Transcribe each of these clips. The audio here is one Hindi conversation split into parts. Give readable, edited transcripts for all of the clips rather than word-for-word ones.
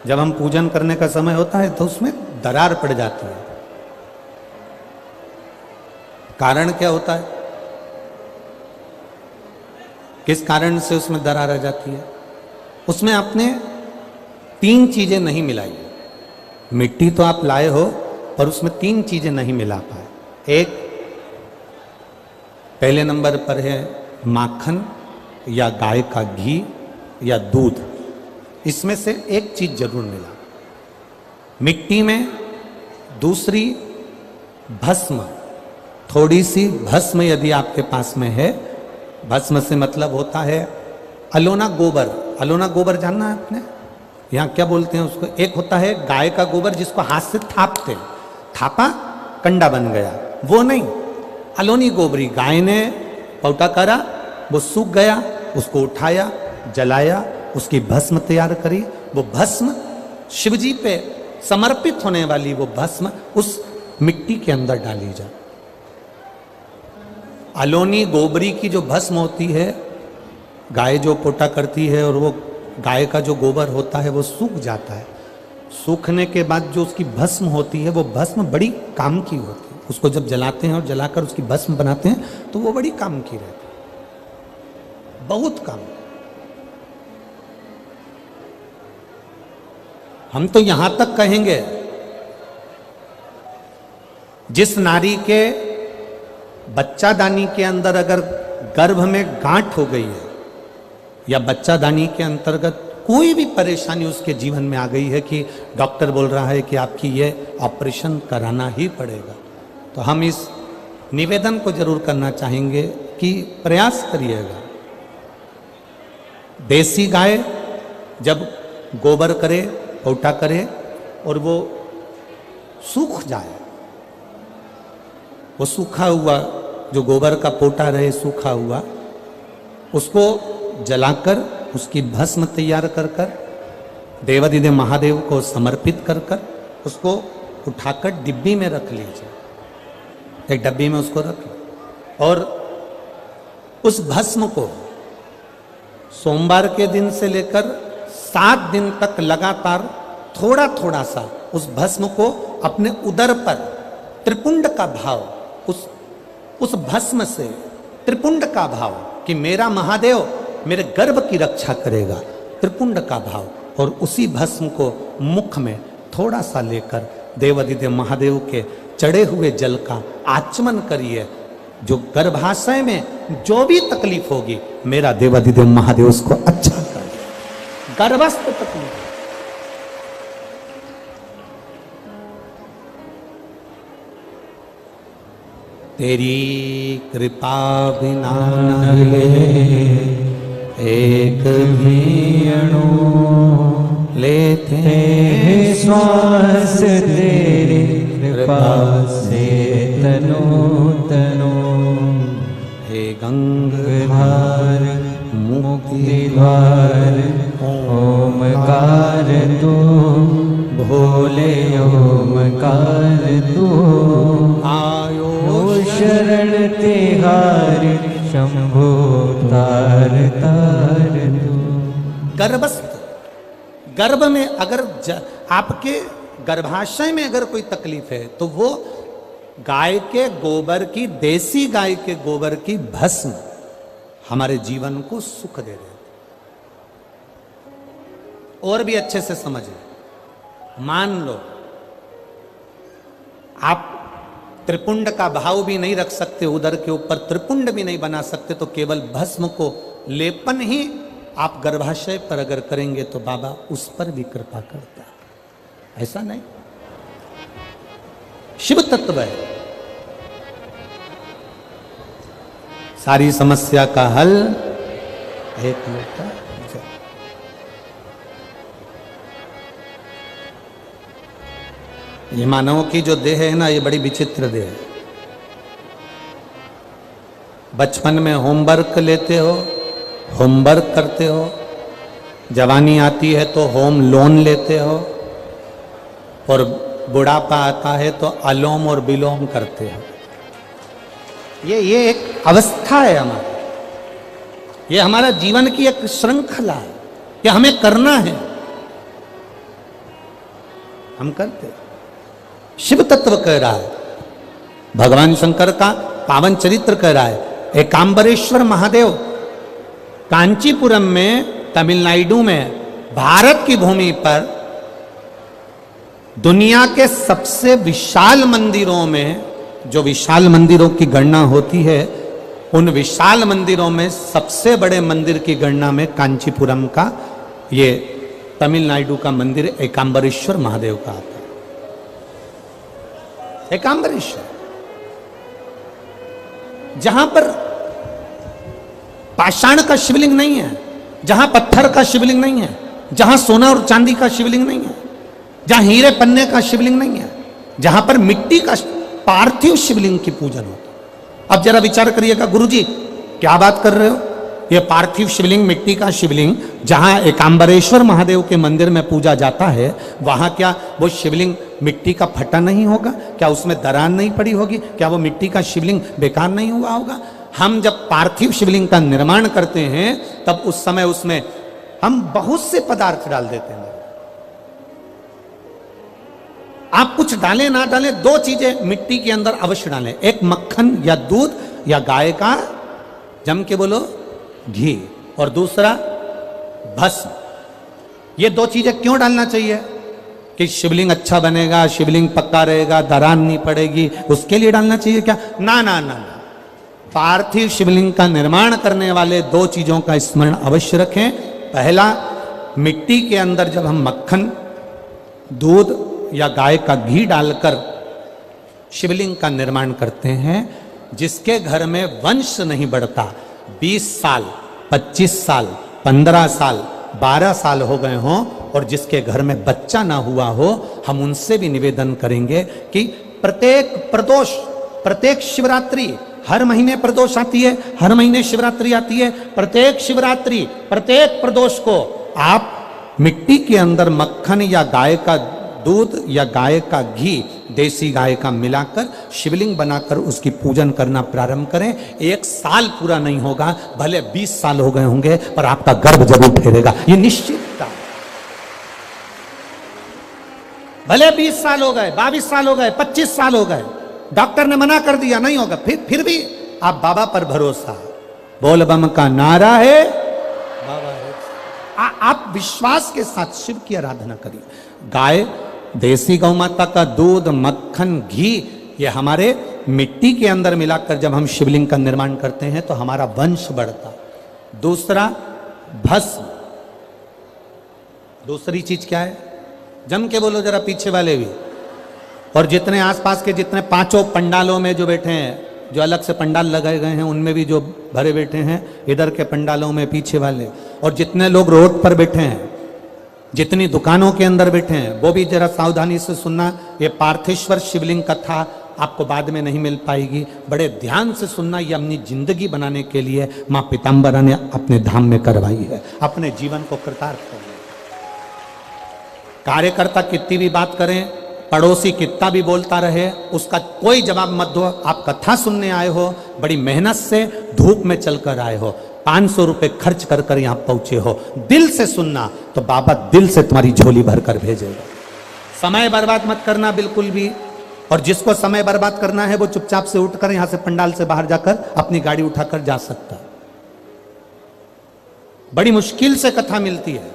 जब हम पूजन करने का समय होता है तो उसमें दरार पड़ जाती है। कारण क्या होता है? किस कारण से उसमें दरार आ जाती है? उसमें आपने 3 चीजें नहीं मिलाई। मिट्टी तो आप लाए हो पर उसमें 3 चीजें नहीं मिला पाए। एक, पहले नंबर पर है माखन या गाय का घी या दूध। इसमें से एक चीज जरूर मिला मिट्टी में। दूसरी, भस्म, थोड़ी सी भस्म यदि आपके पास में है। भस्म से मतलब होता है अलोना गोबर। अलोना गोबर जानना है आपने? यहाँ क्या बोलते हैं उसको? एक होता है गाय का गोबर जिसको हाथ से थापते, थापा कंडा बन गया, वो नहीं। अलोनी गोबरी, गाय ने पौटा करा, वो सूख गया, उसको उठाया, जलाया, उसकी भस्म तैयार करी। वो भस्म शिवजी पे समर्पित होने वाली वो भस्म उस मिट्टी के अंदर डाली जाए। अलोनी गोबरी की जो भस्म होती है, गाय जो पोटा करती है और वो गाय का जो गोबर होता है वो सूख जाता है। सूखने के बाद जो उसकी भस्म होती है वो भस्म बड़ी काम की होती है। उसको जब जलाते हैं और जलाकर उसकी भस्म बनाते हैं तो वो बड़ी काम की रहती है, बहुत काम। हम तो यहां तक कहेंगे जिस नारी के बच्चादानी के अंदर अगर गर्भ में गांठ हो गई है या बच्चादानी के अंतर्गत कोई भी परेशानी उसके जीवन में आ गई है कि डॉक्टर बोल रहा है कि आपकी ये ऑपरेशन कराना ही पड़ेगा, तो हम इस निवेदन को जरूर करना चाहेंगे कि प्रयास करिएगा। देसी गाय जब गोबर करे, पौटा करे और वो सूख जाए, वो सूखा हुआ जो गोबर का पोटा रहे सूखा हुआ, उसको जलाकर उसकी भस्म तैयार कर कर देवाधिदेव महादेव को समर्पित कर कर उसको उठाकर डिब्बी में रख लीजिए। एक डब्बी में उसको रख लीजिए और उस भस्म को सोमवार के दिन से लेकर 7 दिन तक लगातार थोड़ा थोड़ा सा उस भस्म को अपने उदर पर त्रिपुंड का भाव, उस भस्म से त्रिपुंड का भाव कि मेरा महादेव मेरे गर्भ की रक्षा करेगा, त्रिपुंड का भाव, और उसी भस्म को मुख में थोड़ा सा लेकर देवाधिदेव महादेव के चढ़े हुए जल का आचमन करिए। जो गर्भाशय में जो भी तकलीफ होगी मेरा देवाधिदेव महादेव उसको अच्छा कर दे। गर्भस्थ तकलीफ तेरी कृपा बिना न ले एक भी अणु लेते श्वास तेरी कृपा से तनो तनो। हे गंगाधर मुक्ति द्वार ओमकार तू, भोले ओमकार तू। आयो शरण तिहार शंभो तार तार तू। गर्भस्थ, गर्भ में अगर आपके गर्भाशय में अगर कोई तकलीफ है तो वो गाय के गोबर की, देसी गाय के गोबर की भस्म हमारे जीवन को सुख दे रहे। और भी अच्छे से समझिए, मान लो आप त्रिपुंड का भाव भी नहीं रख सकते, उदर के ऊपर त्रिपुंड भी नहीं बना सकते, तो केवल भस्म को लेपन ही आप गर्भाशय पर अगर करेंगे तो बाबा उस पर भी कृपा करता है। ऐसा नहीं, शिव तत्व है। सारी समस्या का हल एक लोटा जल। ये मानव की जो देह है ना, ये बड़ी विचित्र देह है। बचपन में होमवर्क लेते हो, होमवर्क करते हो, जवानी आती है तो होम लोन लेते हो, और बुढ़ापा आता है तो अलोम और विलोम करते हो। ये एक अवस्था है हमारी, ये हमारा जीवन की एक श्रृंखला है, ये हमें करना है। हम करते। शिव तत्व कह रहा है, भगवान शंकर का पावन चरित्र कह रहा है। एकांबरेश्वर महादेव कांचीपुरम में, तमिलनाडु में, भारत की भूमि पर दुनिया के सबसे विशाल मंदिरों में, जो विशाल मंदिरों की गणना होती है, उन विशाल मंदिरों में सबसे बड़े मंदिर की गणना में कांचीपुरम का, ये तमिलनाडु का मंदिर एकांबरेश्वर महादेव का आता है। एकांबरेश्वर, जहां पर पाषाण का शिवलिंग नहीं है, जहां पत्थर का शिवलिंग नहीं है, जहां सोना और चांदी का शिवलिंग नहीं है, जहां हीरे पन्ने का शिवलिंग नहीं है, जहां पर मिट्टी का पार्थिव शिवलिंग की पूजन होता है। अब जरा विचार करिएगा, गुरुजी क्या बात कर रहे हो? ये पार्थिव शिवलिंग, मिट्टी का शिवलिंग, जहां एकांबरेश्वर महादेव के मंदिर में पूजा जाता है, वहां क्या वो शिवलिंग मिट्टी का फटा नहीं होगा? क्या उसमें दरार नहीं पड़ी होगी? क्या वो मिट्टी का शिवलिंग बेकार नहीं हुआ होगा? हम जब पार्थिव शिवलिंग का निर्माण करते हैं, तब उस समय उसमें हम बहुत से पदार्थ डाल देते हैं। आप कुछ डालें ना डालें, दो चीजें मिट्टी के अंदर अवश्य डालें, एक मक्खन या दूध या गाय का, जम के बोलो, घी, और दूसरा भस्म। ये दो चीजें क्यों डालना चाहिए? कि शिवलिंग अच्छा बनेगा, शिवलिंग पक्का रहेगा, दरार नहीं पड़ेगी, उसके लिए डालना चाहिए क्या? ना ना ना ना। पार्थिव शिवलिंग का निर्माण करने वाले दो चीजों का स्मरण अवश्य रखें। पहला, मिट्टी के अंदर जब हम मक्खन, दूध या गाय का घी डालकर शिवलिंग का निर्माण करते हैं, जिसके घर में वंश नहीं बढ़ता, 20 साल, 25 साल, 15 साल, 12 साल हो गए हों, और जिसके घर में बच्चा ना हुआ हो, हम उनसे भी निवेदन करेंगे कि प्रत्येक प्रदोष, प्रत्येक शिवरात्रि, हर महीने प्रदोष आती है, हर महीने शिवरात्रि आती है, प्रत्येक शिवरात्रि, प्रत्येक प्रदोष को आप मिट्टी के अंदर मक्खन या गाय का दूध या गाय का घी, देसी गाय का मिलाकर शिवलिंग बनाकर उसकी पूजन करना प्रारंभ करें। 1 साल पूरा नहीं होगा, भले 20 साल हो गए होंगे, पर आपका गर्भ जरूर ठहरेगा, ये निश्चितता। भले 20 साल हो गए, 22 साल हो गए, 25 साल हो गए, डॉक्टर ने मना कर दिया नहीं होगा, फिर भी आप बाबा पर भरोसा, बोल बम का नारा है, बाबा है। आप विश्वास के साथ शिव की आराधना करिए। गाय, देसी गौ माता का दूध, मक्खन, घी, ये हमारे मिट्टी के अंदर मिलाकर जब हम शिवलिंग का निर्माण करते हैं तो हमारा वंश बढ़ता। दूसरा, भस्म। दूसरी चीज क्या है? जम के बोलो जरा, पीछे वाले भी, और जितने आसपास के जितने 5 पंडालों में जो बैठे हैं, जो अलग से पंडाल लगाए गए हैं, उनमें भी जो भरे बैठे हैं, इधर के पंडालों में पीछे वाले, और जितने लोग रोड पर बैठे हैं, जितनी दुकानों के अंदर बैठे हैं, वो भी जरा सावधानी से सुनना। ये पार्थेश्वर शिवलिंग कथा आपको बाद में नहीं मिल पाएगी, बड़े ध्यान से सुनना। ये अपनी जिंदगी बनाने के लिए मां पीताम्बरा ने अपने धाम में करवाई है, अपने जीवन को कृतार्थ करने। कार्यकर्ता कितनी भी बात करें, पड़ोसी कितना भी बोलता रहे, उसका कोई जवाब मत दो। आप कथा सुनने आए हो, बड़ी मेहनत से धूप में चलकर आए हो, 500 रुपए खर्च कर कर यहां पहुंचे हो, दिल से सुनना, तो बाबा दिल से तुम्हारी झोली भर कर भेजेगा। समय बर्बाद मत करना बिल्कुल भी, और जिसको समय बर्बाद करना है वो चुपचाप से उठकर यहां से पंडाल से बाहर जाकर अपनी गाड़ी उठाकर जा सकता। बड़ी मुश्किल से कथा मिलती है,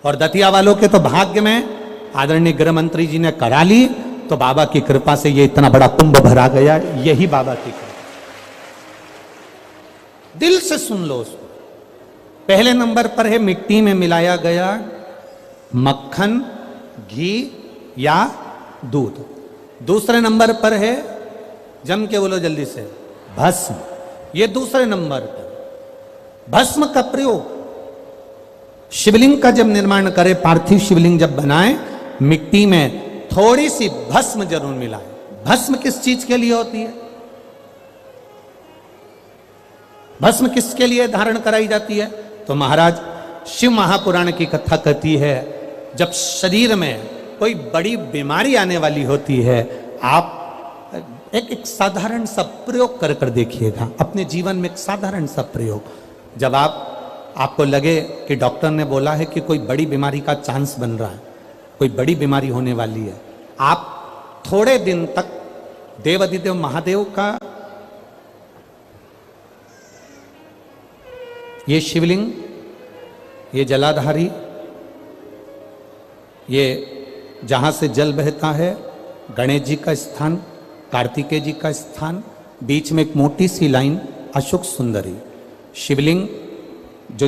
और दतिया वालों के तो भाग्य में आदरणीय गृह मंत्री जी ने करा ली, तो बाबा की कृपा से ये इतना बड़ा कुंभ भरा गया, यही बाबा की कृपा। दिल से सुन लो उसको। पहले नंबर पर है मिट्टी में मिलाया गया मक्खन, घी या दूध। दूसरे नंबर पर है, जम के बोलो जल्दी से, भस्म। ये दूसरे नंबर पर भस्म का प्रयोग, शिवलिंग का जब निर्माण करें, पार्थिव शिवलिंग जब बनाएं, मिट्टी में थोड़ी सी भस्म जरूर मिलाएं। भस्म किस चीज के लिए होती है? भस्म किसके लिए धारण कराई जाती है? तो महाराज, शिव महापुराण की कथा कहती है, जब शरीर में कोई बड़ी बीमारी आने वाली होती है, आप एक साधारण सा प्रयोग कर कर देखिएगा अपने जीवन में। एक साधारण सा प्रयोग, जब आपको लगे कि डॉक्टर ने बोला है कि कोई बड़ी बीमारी का चांस बन रहा है, कोई बड़ी बीमारी होने वाली है, आप थोड़े दिन तक देवाधिदेव महादेव का ये शिवलिंग, ये जलाधारी, ये जहां से जल बहता है, गणेश जी का स्थान, कार्तिकेय जी का स्थान, बीच में एक मोटी सी लाइन अशोक सुंदरी, शिवलिंग जो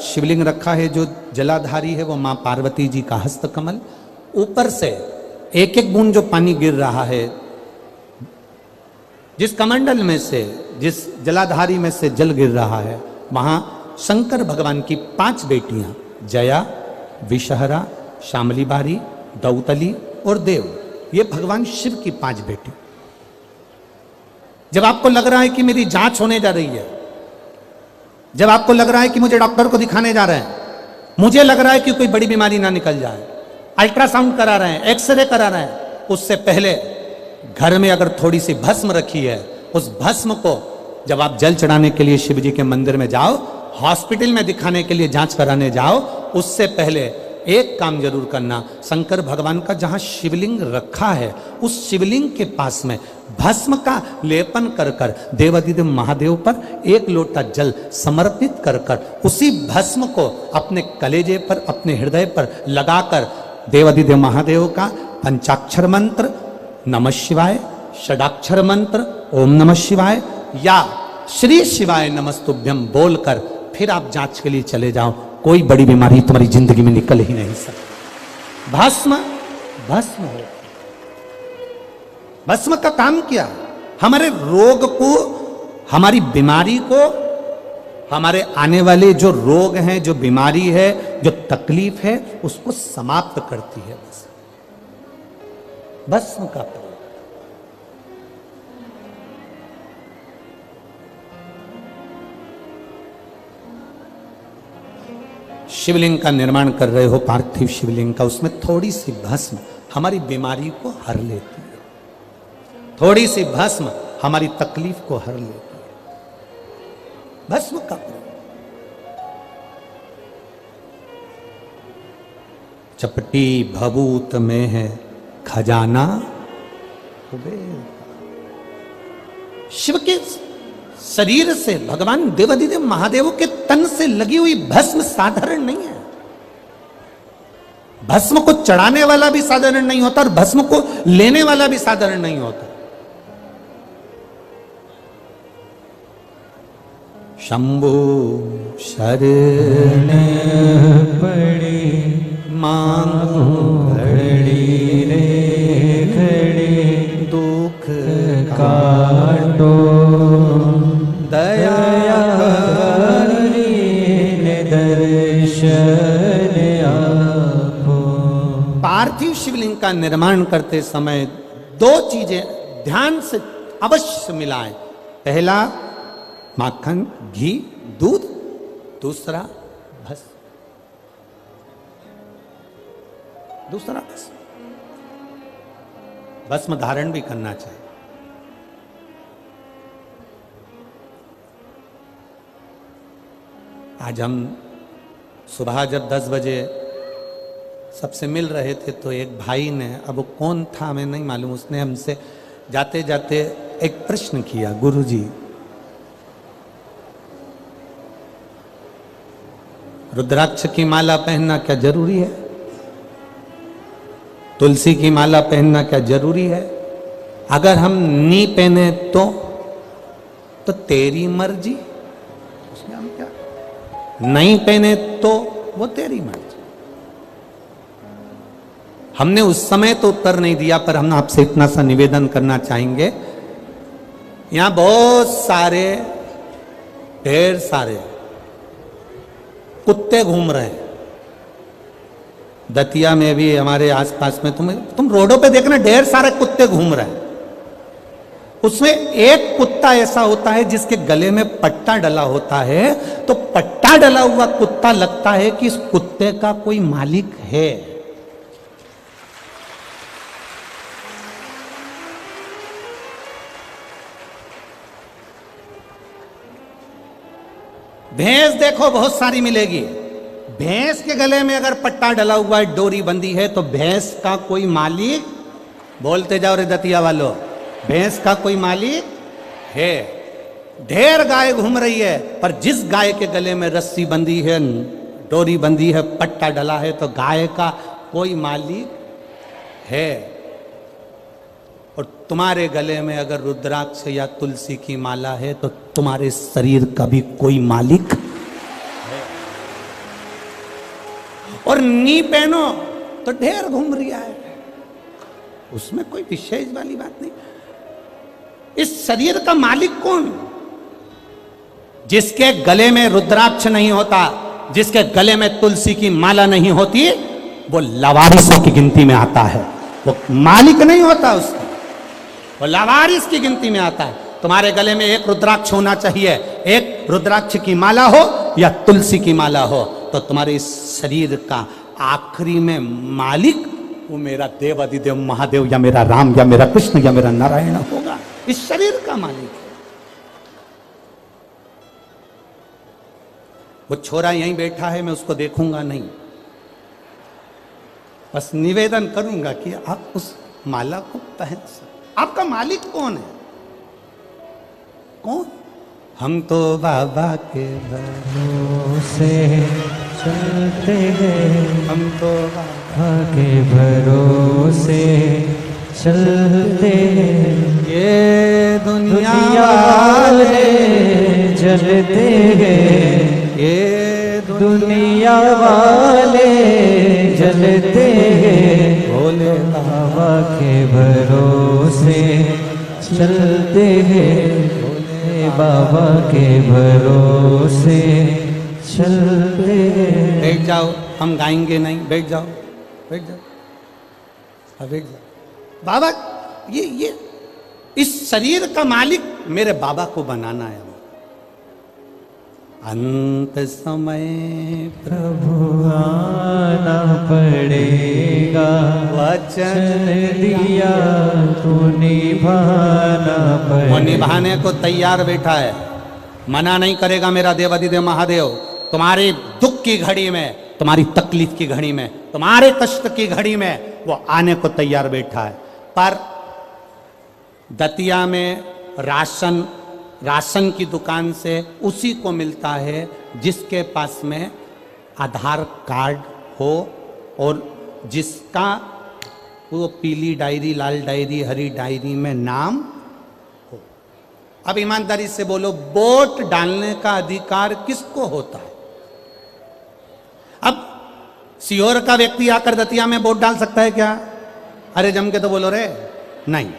शिवलिंग रखा है, जो जलाधारी है वो मां पार्वती जी का हस्तकमल, ऊपर से एक एक बूंद जो पानी गिर रहा है, जिस कमंडल में से, जिस जलाधारी में से जल गिर रहा है, वहां शंकर भगवान की 5 बेटियां, जया, विषहरा, शामली बारी, दौतली और देव, ये भगवान शिव की 5 बेटी। जब आपको लग रहा है कि मेरी जांच होने जा रही है, जब आपको लग रहा है कि मुझे डॉक्टर को दिखाने जा रहे हैं, मुझे लग रहा है कि कोई बड़ी बीमारी ना निकल जाए, अल्ट्रासाउंड करा रहे हैं, एक्सरे करा रहे हैं, उससे पहले घर में अगर थोड़ी सी भस्म रखी है, उस भस्म को जब आप जल चढ़ाने के लिए शिव जी के मंदिर में जाओ, हॉस्पिटल में दिखाने के लिए जांच कराने जाओ, उससे पहले एक काम जरूर करना, शंकर भगवान का जहां शिवलिंग रखा है, उस शिवलिंग के पास में भस्म का लेपन कर कर देवाधिदेव महादेव पर 1 लोटा जल समर्पित कर कर उसी भस्म को अपने कलेजे पर, अपने हृदय पर लगाकर देवाधिदेव महादेव का पंचाक्षर मंत्र नमः शिवाय, षडाक्षर मंत्र ओम नमः शिवाय या श्री शिवाय नमस्तुभ्यम बोलकर फिर आप जांच के लिए चले जाओ। कोई बड़ी बीमारी तुम्हारी जिंदगी में निकल ही नहीं सकती। भस्म भस्म हो, भस्म का काम क्या? हमारे रोग को, हमारी बीमारी को, हमारे आने वाले जो रोग हैं, जो बीमारी है, जो तकलीफ है, उसको समाप्त करती है भस्म का प्रयोग। शिवलिंग का निर्माण कर रहे हो, पार्थिव शिवलिंग का, उसमें थोड़ी सी भस्म हमारी बीमारी को हर लेती है, थोड़ी सी भस्म हमारी तकलीफ को हर लेती है। भस्म का प्रयोग। चपटी भभूत में है खजाना कुबेर। शिव के शरीर से, भगवान देवाधिदेव महादेव के तन से लगी हुई भस्म साधारण नहीं है। भस्म को चढ़ाने वाला भी साधारण नहीं होता और भस्म को लेने वाला भी साधारण नहीं होता। शंभु शरण पड़ी मांगो घड़ी रे घड़ी दुख काटो दया दर्शन आपो। पार्थिव शिवलिंग का निर्माण करते समय 2 चीजें ध्यान से अवश्य मिलाएं। पहला माखन, घी, दूध, दूसरा भस्म, दूसरा भस्म। भस्म धारण भी करना चाहिए। आज हम सुबह जब 10 बजे सबसे मिल रहे थे तो एक भाई ने, अब वो कौन था हमें नहीं मालूम, उसने हमसे जाते जाते एक प्रश्न किया, गुरुजी रुद्राक्ष की माला पहनना क्या जरूरी है? तुलसी की माला पहनना क्या जरूरी है? अगर हम नहीं पहने तो तेरी मर्जी। उसमें हम क्या, नहीं पहने तो वो तेरी मर्जी। हमने उस समय तो उत्तर नहीं दिया, पर हम आपसे इतना सा निवेदन करना चाहेंगे, यहां बहुत सारे, ढेर सारे कुत्ते घूम रहे हैं। दतिया में भी, हमारे आसपास में, तुम रोडों पे देखना, ढेर सारे कुत्ते घूम रहे हैं। उसमें एक कुत्ता ऐसा होता है जिसके गले में पट्टा डला होता है, तो पट्टा डला हुआ कुत्ता लगता है कि इस कुत्ते का कोई मालिक है। भैंस देखो बहुत सारी मिलेगी, भैंस के गले में अगर पट्टा डला हुआ है, डोरी बंधी है, तो भैंस का कोई मालिक, बोलते जाओ रे दतिया वालों, भैंस का कोई मालिक है। ढेर गाय घूम रही है, पर जिस गाय के गले में रस्सी बंधी है, डोरी बंधी है, पट्टा डला है, तो गाय का कोई मालिक है। और तुम्हारे गले में अगर रुद्राक्ष या तुलसी की माला है, तो तुम्हारे शरीर का भी कोई मालिक है। और नी पहनो तो ढेर घूम रही है, उसमें कोई विशेष वाली बात नहीं। इस शरीर का मालिक कौन? जिसके गले में रुद्राक्ष नहीं होता, जिसके गले में तुलसी की माला नहीं होती, वो लावारिसों की गिनती में आता है। वो मालिक नहीं होता उसका, वो लावारिस की गिनती में आता है। तुम्हारे गले में एक रुद्राक्ष होना चाहिए, एक रुद्राक्ष की माला हो या तुलसी की माला हो, तो तुम्हारे इस शरीर का आखिरी में मालिक वो मेरा देव अधिदेव महादेव या मेरा राम या मेरा कृष्ण या मेरा नारायण होगा। इस शरीर का मालिक। वो छोरा यहीं बैठा है, मैं उसको देखूंगा नहीं, बस निवेदन करूंगा कि आप उस माला को पहन सकते। आपका मालिक कौन है? कौन? हम तो बाबा के भरोसे चलते हैं, हम तो बाबा के भरोसे चलते हैं। ये दुनिया वाले जलते हैं, ये दुनिया वाले जलते हैं। भोले बाबा के भरोसे चलते हैं, भोले बाबा के भरोसे चलते हैं। बैठ जाओ, हम गाएंगे नहीं, बैठ जाओ, बैठ जाओ, बैठ जाओ। बाबा ये इस शरीर का मालिक मेरे बाबा को बनाना है। अंत समय प्रभु आना पड़ेगा, वचन दिया तो निभाना पड़ेगा। वो निभाने को तैयार बैठा है, मना नहीं करेगा मेरा देव अधिदेव महादेव। तुम्हारी दुख की घड़ी में, तुम्हारी तकलीफ की घड़ी में, तुम्हारे कष्ट की घड़ी में वो आने को तैयार बैठा है। पर दतिया में राशन की दुकान से उसी को मिलता है जिसके पास में आधार कार्ड हो और जिसका वो पीली डायरी, लाल डायरी, हरी डायरी में नाम हो। अब ईमानदारी से बोलो, वोट डालने का अधिकार किसको होता है? अब सीहोर का व्यक्ति आकर दतिया में वोट डाल सकता है क्या? अरे जम के तो बोलो रे, नहीं।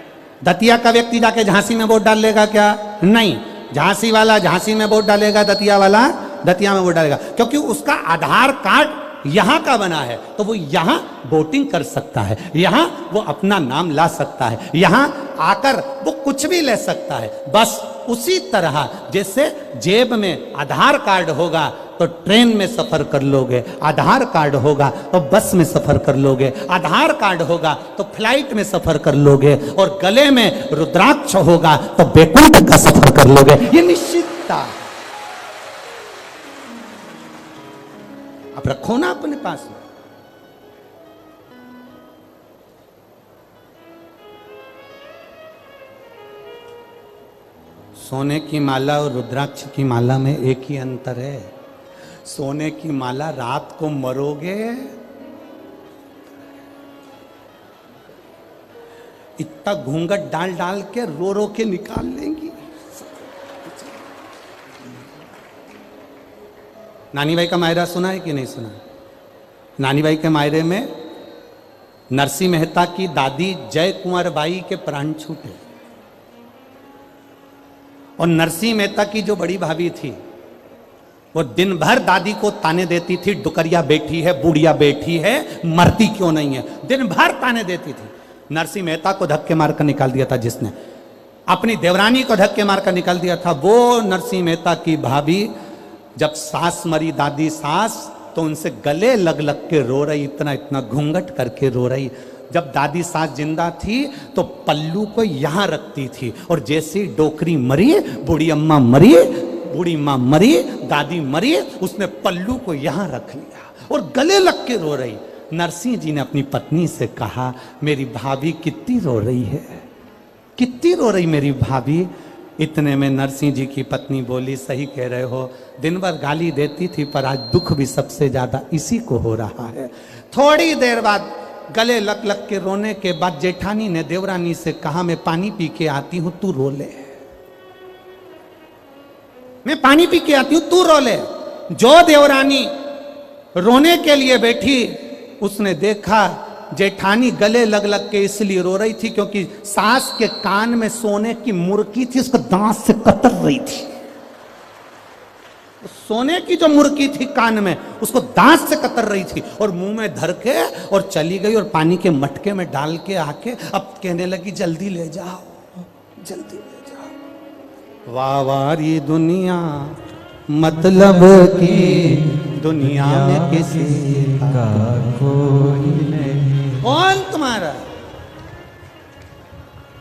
दतिया का व्यक्ति जाके झांसी में वोट डाल लेगा क्या? नहीं। झांसी वाला झांसी में वोट डालेगा, दतिया वाला दतिया में वोट डालेगा, क्योंकि उसका आधार कार्ड यहां का बना है, तो वो यहां वोटिंग कर सकता है, यहां वो अपना नाम ला सकता है, यहां आकर वो कुछ भी ले सकता है। बस उसी तरह जैसे जेब में आधार कार्ड होगा तो ट्रेन में सफर कर लोगे, आधार कार्ड होगा तो बस में सफर कर लोगे, आधार कार्ड होगा तो फ्लाइट में सफर कर लोगे, और गले में रुद्राक्ष होगा तो बैकुंठ का सफर कर लोगे। ये निश्चितता है। आप रखो ना अपने पास में। सोने की माला और रुद्राक्ष की माला में एक ही अंतर है। सोने की माला रात को मरोगे, इतना घूंघट डाल डाल के रो रो के निकाल लेंगी। नानी भाई का मायरा सुना है कि नहीं सुना? नानी भाई के मायरे में नरसिंह मेहता की दादी जय कुंवर बाई के प्राण छूटे, और नरसिंह मेहता की जो बड़ी भाभी थी वो दिन भर दादी को ताने देती थी, डुकरिया बैठी है, बुढ़िया बैठी है, मरती क्यों नहीं है, दिन भर ताने देती थी। नरसिंह मेहता को धक्के मारकर निकाल दिया था जिसने, अपनी देवरानी को धक्के मारकर निकाल दिया था। वो नरसिंह मेहता की भाभी जब सास मरी, दादी सास, तो उनसे गले लग लग के रो रही, इतना इतना घूंघट करके रो रही। जब दादी सास जिंदा थी तो पल्लू को यहां रखती थी, और जैसे डोकरी मरी, बूढ़ी अम्मा मरी, बूढ़ी माँ मरी, दादी मरी, उसने पल्लू को यहां रख लिया। और गले लग के रो रही। नरसिंह जी ने अपनी पत्नी से कहा, मेरी भाभी कितनी रो रही है, कितनी रो रही मेरी भाभी। इतने में नरसिंह जी की पत्नी बोली, सही कह रहे हो, दिन भर गाली देती थी पर आज दुख भी सबसे ज्यादा इसी को हो रहा है। थोड़ी देर बाद गले लग लग के रोने के बाद जेठानी ने देवरानी से कहा, मैं पानी पी के आती हूं, तू रो ले, मैं पानी पी के आती हूं, तू रो ले। जो देवरानी रोने के लिए बैठी, उसने देखा जेठानी गले लग लग के इसलिए रो रही थी क्योंकि सास के कान में सोने की मुर्की थी, उसको दांत से कतर रही थी। सोने की जो मुर्की थी कान में, उसको दांत से कतर रही थी और मुंह में धर के और चली गई और पानी के मटके में डाल के आके अब कहने लगी, जल्दी ले जाओ, जल्दी ले जाओ। वाह वारी दुनिया, मतलब की दुनिया में किसी का कोई नहीं। कौन तुम्हारा,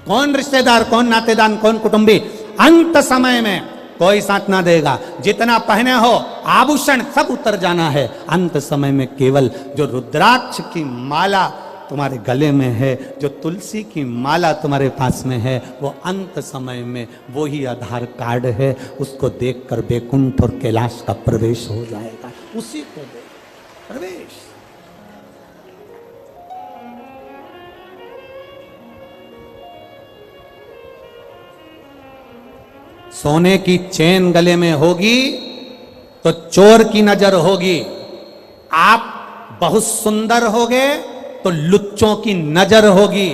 कौन रिश्तेदार, कौन नातेदार, कौन कुटुंबी, अंत समय में कोई साथ ना देगा। जितना पहने हो आभूषण सब उतर जाना है। अंत समय में केवल जो रुद्राक्ष की माला तुम्हारे गले में है, जो तुलसी की माला तुम्हारे पास में है, वो अंत समय में वो ही आधार कार्ड है। उसको देखकर बैकुंठ और कैलाश का प्रवेश हो जाएगा। उसी को देख प्रवेश। सोने की चेन गले में होगी तो चोर की नजर होगी। आप बहुत सुंदर होगे तो लुच्चों की नजर होगी।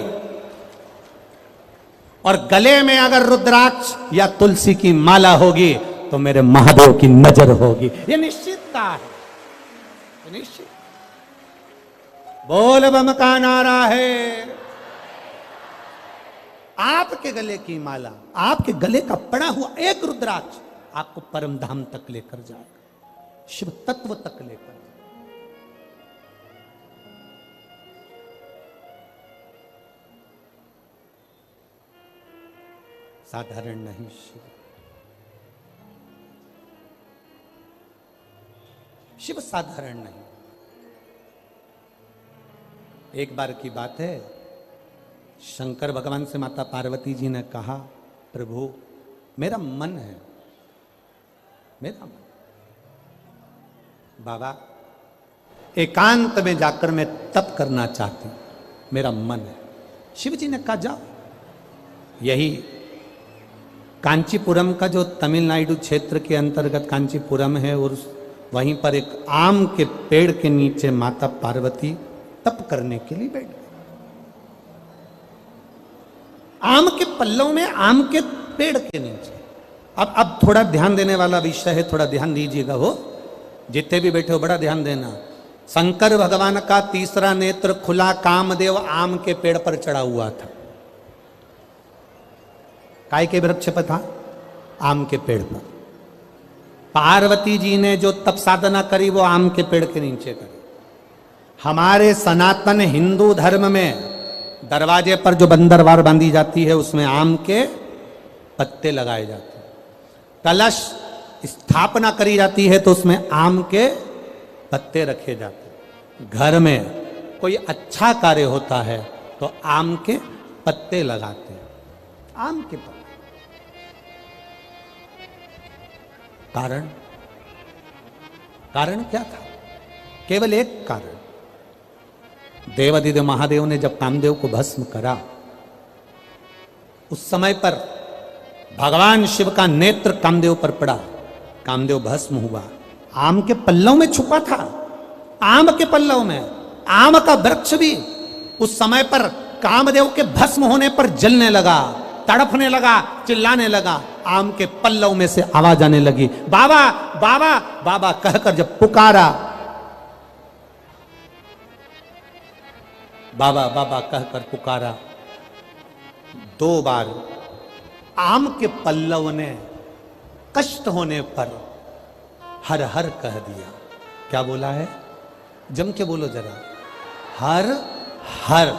और गले में अगर रुद्राक्ष या तुलसी की माला होगी तो मेरे महादेव की नजर होगी। ये निश्चितता है, निश्चित। बोल बम का नारा है। आपके गले की माला, आपके गले का पड़ा हुआ एक रुद्राक्ष आपको परम धाम तक लेकर जाएगा, शिव तत्व तक लेकर। साधारण नहीं शिव, शिव साधारण नहीं। एक बार की बात है, शंकर भगवान से माता पार्वती जी ने कहा, प्रभु मेरा मन है, मेरा मन, बाबा एकांत में जाकर मैं तप करना चाहती हूं, मेरा मन है। शिव जी ने कहा जाओ। यही कांचीपुरम का जो तमिलनाडु क्षेत्र के अंतर्गत कांचीपुरम है, और वहीं पर एक आम के पेड़ के नीचे माता पार्वती तप करने के लिए बैठ गई। आम के पल्लव में, आम के पेड़ के नीचे। अब थोड़ा ध्यान देने वाला विषय है, थोड़ा ध्यान दीजिएगा। हो जितने भी बैठे हो बड़ा ध्यान देना। शंकर भगवान का तीसरा नेत्र खुला, कामदेव आम के पेड़ पर चढ़ा हुआ था। काय के वृक्ष पर था? आम के पेड़ पर। पार्वती जी ने जो तप साधना करी वो आम के पेड़ के नीचे करी। हमारे सनातन हिंदू धर्म में दरवाजे पर जो बंदरवार बांधी जाती है उसमें आम के पत्ते लगाए जाते हैं। कलश स्थापना करी जाती है तो उसमें आम के पत्ते रखे जाते हैं। घर में कोई अच्छा कार्य होता है तो आम के पत्ते लगाते हैं। आम के पत्ते। कारण क्या था? केवल एक कारण। देवादिदेव महादेव ने जब कामदेव को भस्म करा, उस समय पर भगवान शिव का नेत्र कामदेव पर पड़ा, कामदेव भस्म हुआ। आम के पल्लव में छुपा था, आम के पल्लव में। आम का वृक्ष भी उस समय पर कामदेव के भस्म होने पर जलने लगा, तड़पने लगा, चिल्लाने लगा। आम के पल्लव में से आवाज आने लगी, बाबा बाबा बाबा कहकर जब पुकारा, बाबा बाबा कहकर पुकारा, 2 बार आम के पल्लव ने कष्ट होने पर हर हर कह दिया। क्या बोला है? जम के बोलो जरा। हर हर।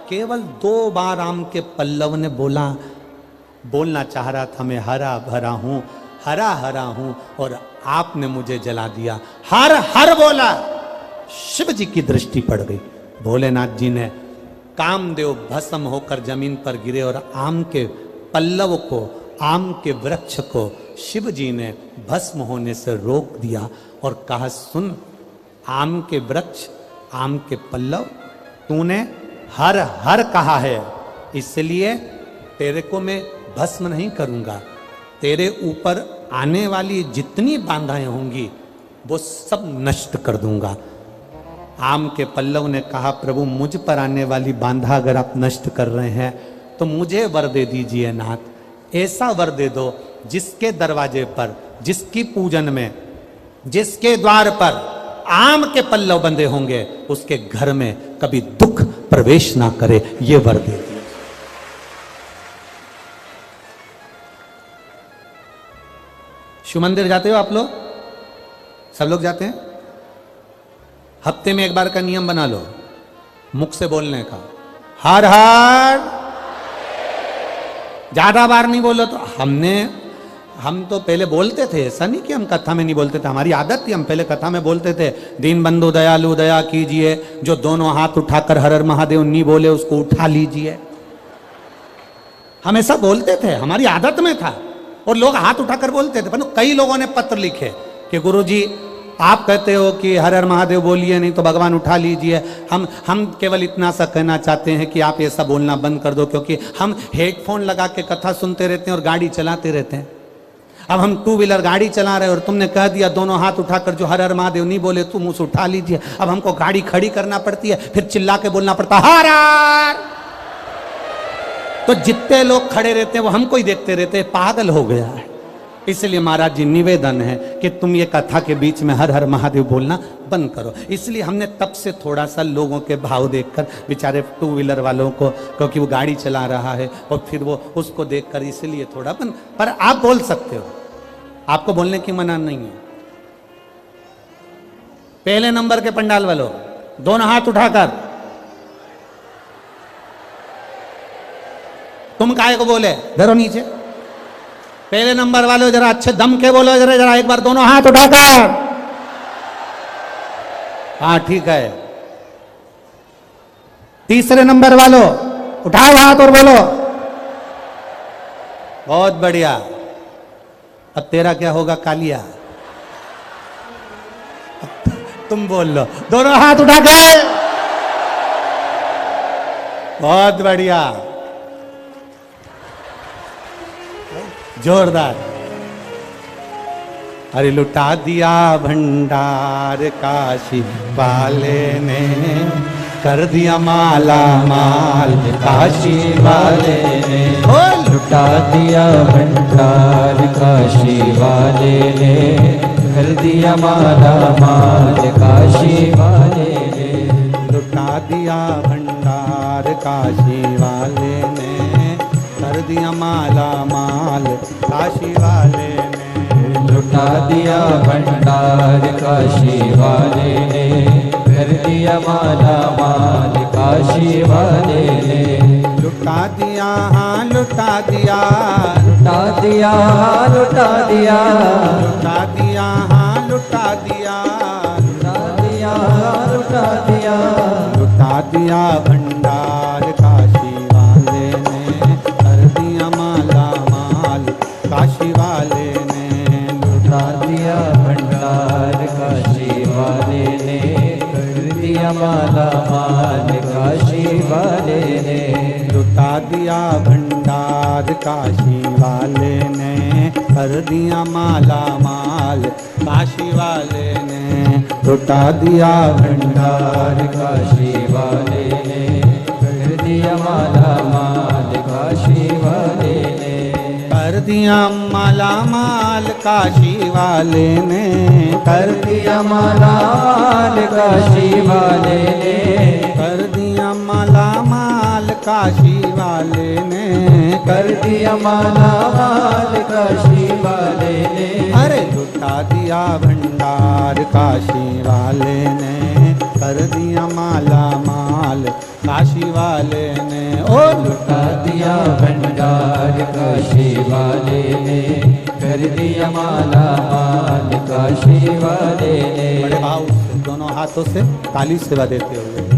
केवल 2 बार आम के पल्लव ने बोलना चाह रहा था, मैं हरा भरा हूं, हरा हरा हूं, और आपने मुझे जला दिया। हर हर बोला, शिव जी की दृष्टि पड़ गई। भोलेनाथ जी ने कामदेव भस्म होकर जमीन पर गिरे और आम के पल्लव को, आम के वृक्ष को शिव जी ने भस्म होने से रोक दिया और कहा, सुन आम के वृक्ष, आम के पल्लव, तूने हर हर कहा है, इसलिए तेरे को मैं भस्म नहीं करूंगा। तेरे ऊपर आने वाली जितनी बाधाएं होंगी वो सब नष्ट कर दूंगा। आम के पल्लव ने कहा, प्रभु मुझ पर आने वाली बाधा अगर आप नष्ट कर रहे हैं तो मुझे वर दे दीजिए नाथ, ऐसा वर दे दो जिसके दरवाजे पर, जिसकी पूजन में, जिसके द्वार पर आम के पल्लव बंधे होंगे उसके घर में कभी दुख प्रवेश ना करे, ये वर दे दीजिए। शिव मंदिर जाते हो आप लोग? सब लोग जाते हैं? हफ्ते में एक बार का नियम बना लो, मुख से बोलने का, हर हर। ज्यादा बार नहीं बोलो तो हम तो पहले बोलते थे, ऐसा नहीं कि हम कथा में नहीं बोलते थे, हमारी आदत थी, हम पहले कथा में बोलते थे, दीन बंधु दयालु दया कीजिए, जो दोनों हाथ उठाकर हर हर महादेव नहीं बोले उसको उठा लीजिए। हम ऐसा बोलते थे, हमारी आदत में था और लोग हाथ उठाकर बोलते थे। पर कई लोगों ने पत्र लिखे कि गुरुजी आप कहते हो कि हर हर महादेव बोलिए, नहीं तो भगवान उठा लीजिए। हम केवल इतना सा कहना चाहते हैं कि आप ऐसा बोलना बंद कर दो, क्योंकि हम हेडफोन लगा के कथा सुनते रहते हैं और गाड़ी चलाते रहते हैं। अब हम टू व्हीलर गाड़ी चला रहे हैं और तुमने कह दिया दोनों हाथ उठाकर जो हर हर महादेव नहीं बोले तुम उसे उठा लीजिए। अब हमको गाड़ी खड़ी करना पड़ती है, फिर चिल्ला के बोलना पड़ता हर हर। तो जितने लोग खड़े रहते हैं वो हमको ही देखते रहते हैं, पागल हो गया है। इसलिए महाराज जी निवेदन है कि तुम ये कथा के बीच में हर हर महादेव बोलना बंद करो। इसलिए हमने तब से थोड़ा सा लोगों के भाव देखकर, बेचारे टू व्हीलर वालों को, क्योंकि वो गाड़ी चला रहा है और फिर वो उसको देखकर, इसलिए थोड़ा बंद। पर आप बोल सकते हो, आपको बोलने की मना नहीं है। पहले नंबर के पंडाल वालों दोनों हाथ उठाकर, तुम काहे को बोले, धरो नीचे। पहले नंबर वालों जरा अच्छे दम के बोलो, जरा एक बार दोनों हाथ उठाकर। हाँ ठीक है। तीसरे नंबर वालों उठाओ हाथ और बोलो, बहुत बढ़िया। अब तेरा क्या होगा कालिया? तुम बोल लो, दोनों हाथ उठा के, बहुत बढ़िया, जोरदार। अरे लुटा दिया भंडार काशी वाले ने, कर दिया माला माल काशी वाले ने। लुटा दिया भंडार काशी वाले ने, कर दिया माला माल काशी वाले ने। लुटा दिया भंडार काशी वाले ने, कर दिया माला माल काशी वाले ने। लुटा दिया भंडार काशी वाले ने, कर दिया माला माल काशी वाले ने। लुटा दिया हाँ लुटा दिया, लुटा दिया लुटा दिया, लुटा दिया हाँ लुटा दिया, लुटा दिया लुटा दिया। लुटा दिया भंडार काशी वाले ने, कर दिया माला माल काशी वाले ने। लुटा दिया भंडार काशी वाले ने, कर दिया माला माल काशी वाले ने। लुटा दिया भंडार काशी वाले ने, कर दिया माला माल काशी वाले ने। लुटा दिया भंडार काशी वाले ने, कर दिया माला माल काशी वाले ने। कर दिया माला माल काशी वाले ने, कर दिया माला माल काशी वाले ने। कर दिया माला माल काशी वाले ने, कर दिया माला माल काशी वाले ने। अरे लुटा दिया भंडार काशी वाले ने, कर दिया माला माल काशी वाले ने। ओ लुटा दिया भंडार काशी वाले ने, कर दिया माला माल काशी वाले ने। बड़े भाव से दोनों हाथों से ताली सेवा देते हुए।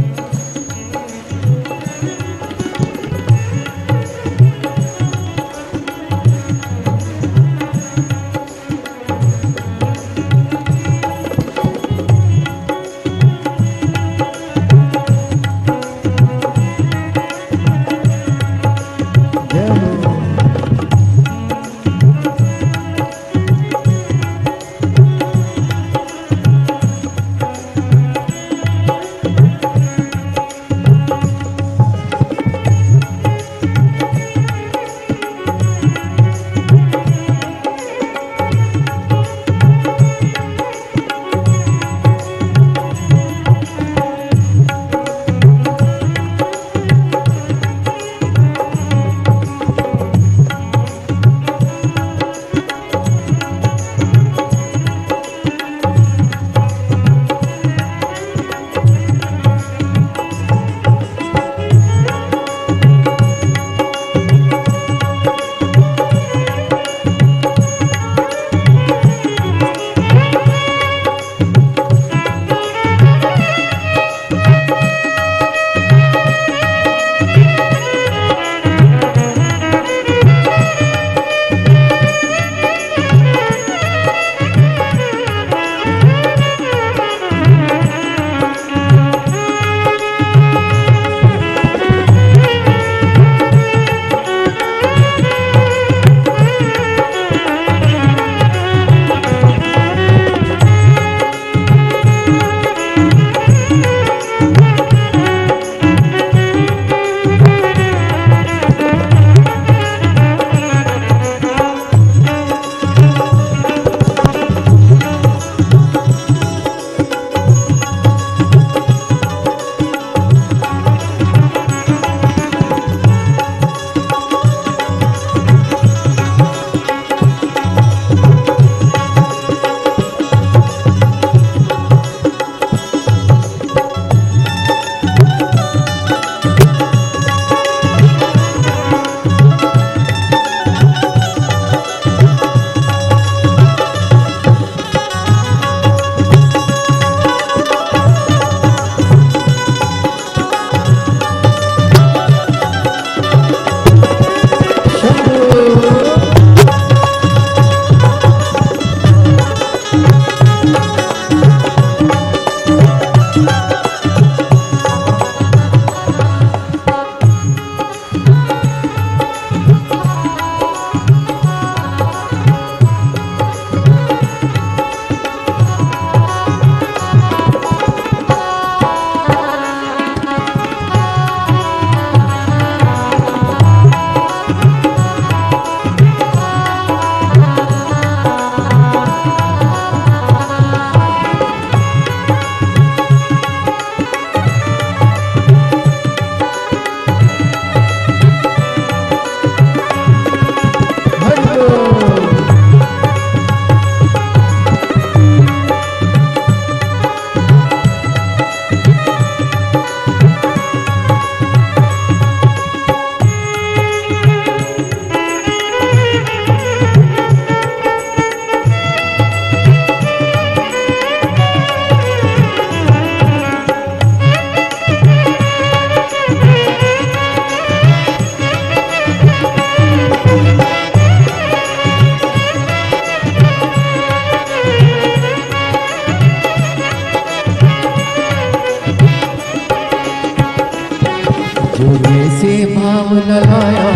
भाव न लाया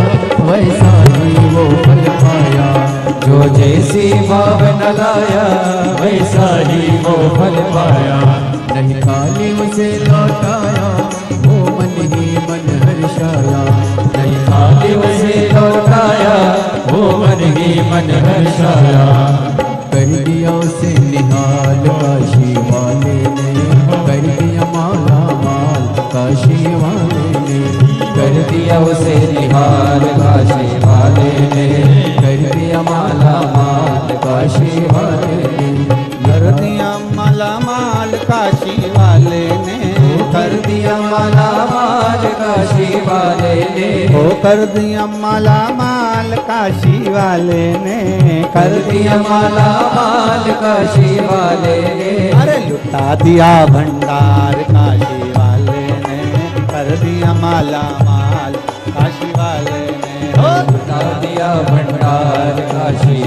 वैसा ही वो फल पाया। जो जैसी भाव न लाया वैसा ही वो फल पाया। नहीं खाली उसे लौटाया वो मन ही मन हर्षाया। नहीं खाली उसे लौटाया वो मन ही मन हर्षाया। कर दिया उसे निहाल काशी वाले ने, कर दिया माला माल काशी वाले ने। कर दिया उसे निहाल काशी वाले ने, कर दिया माला माल काशी वाले ने। कर दिया माला माल काशी वाले ने, कर दिया माला माल काशी वाले ने हो कर दिया माला माल काशी वाले ने, कर दिया माला माल काशी वाले ने, अरे लुटा दिया भंडार काशी वाले ने, कर दिया माला माल काशी वाले ने, हो लुटा दिया भंडार काशी